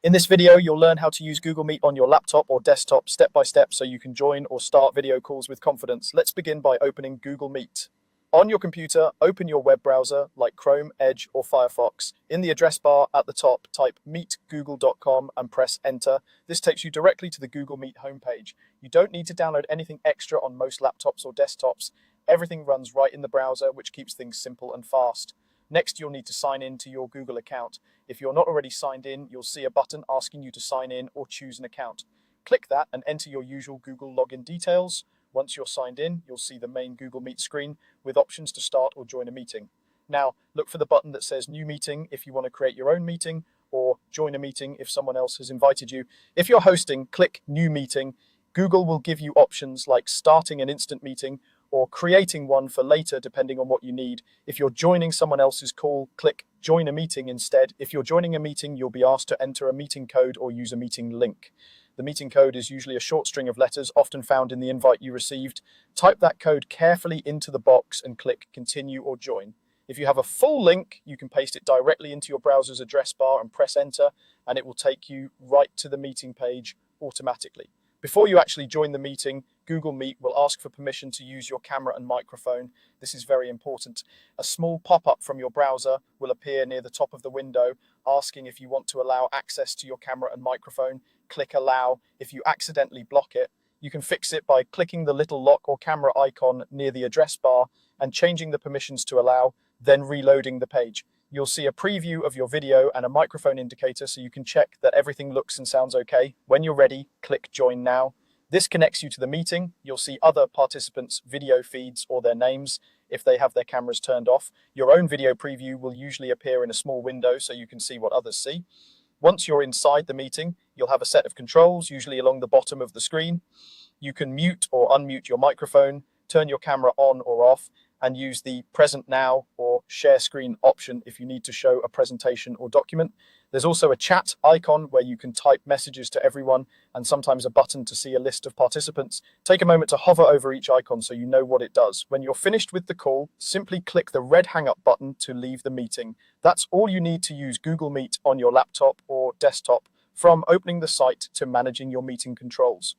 In this video, you'll learn how to use Google Meet on your laptop or desktop step by step so you can join or start video calls with confidence. Let's begin by opening Google Meet. On your computer, open your web browser like Chrome, Edge, or Firefox. In the address bar at the top, type meetgoogle.com and press enter. This takes you directly to the Google Meet homepage. You don't need to download anything extra on most laptops or desktops. Everything runs right in the browser, which keeps things simple and fast. Next, you'll need to sign in to your Google account. If you're not already signed in, you'll see a button asking you to sign in or choose an account. Click that and enter your usual Google login details. Once you're signed in, you'll see the main Google Meet screen with options to start or join a meeting. Now, look for the button that says New Meeting if you want to create your own meeting, or Join a Meeting if someone else has invited you. If you're hosting, click New Meeting. Google will give you options like starting an instant meeting or creating one for later depending on what you need. If you're joining someone else's call, click Join a Meeting instead. If you're joining a meeting, you'll be asked to enter a meeting code or use a meeting link. The meeting code is usually a short string of letters, often found in the invite you received. Type that code carefully into the box and click Continue or Join. If you have a full link, you can paste it directly into your browser's address bar and press enter, and it will take you right to the meeting page automatically. Before you actually join the meeting, Google Meet will ask for permission to use your camera and microphone. This is very important. A small pop-up from your browser will appear near the top of the window, asking if you want to allow access to your camera and microphone. Click Allow. If you accidentally block it, you can fix it by clicking the little lock or camera icon near the address bar and changing the permissions to allow, then reloading the page. You'll see a preview of your video and a microphone indicator so you can check that everything looks and sounds okay. When you're ready, click Join Now. This connects you to the meeting. You'll see other participants' video feeds or their names if they have their cameras turned off. Your own video preview will usually appear in a small window so you can see what others see. Once you're inside the meeting, you'll have a set of controls, usually along the bottom of the screen. You can mute or unmute your microphone, turn your camera on or off, and use the Present Now or Share Screen option if you need to show a presentation or document. There's also a chat icon where you can type messages to everyone and sometimes a button to see a list of participants. Take a moment to hover over each icon so you know what it does. When you're finished with the call, simply click the red hang up button to leave the meeting. That's all you need to use Google Meet on your laptop or desktop, from opening the site to managing your meeting controls.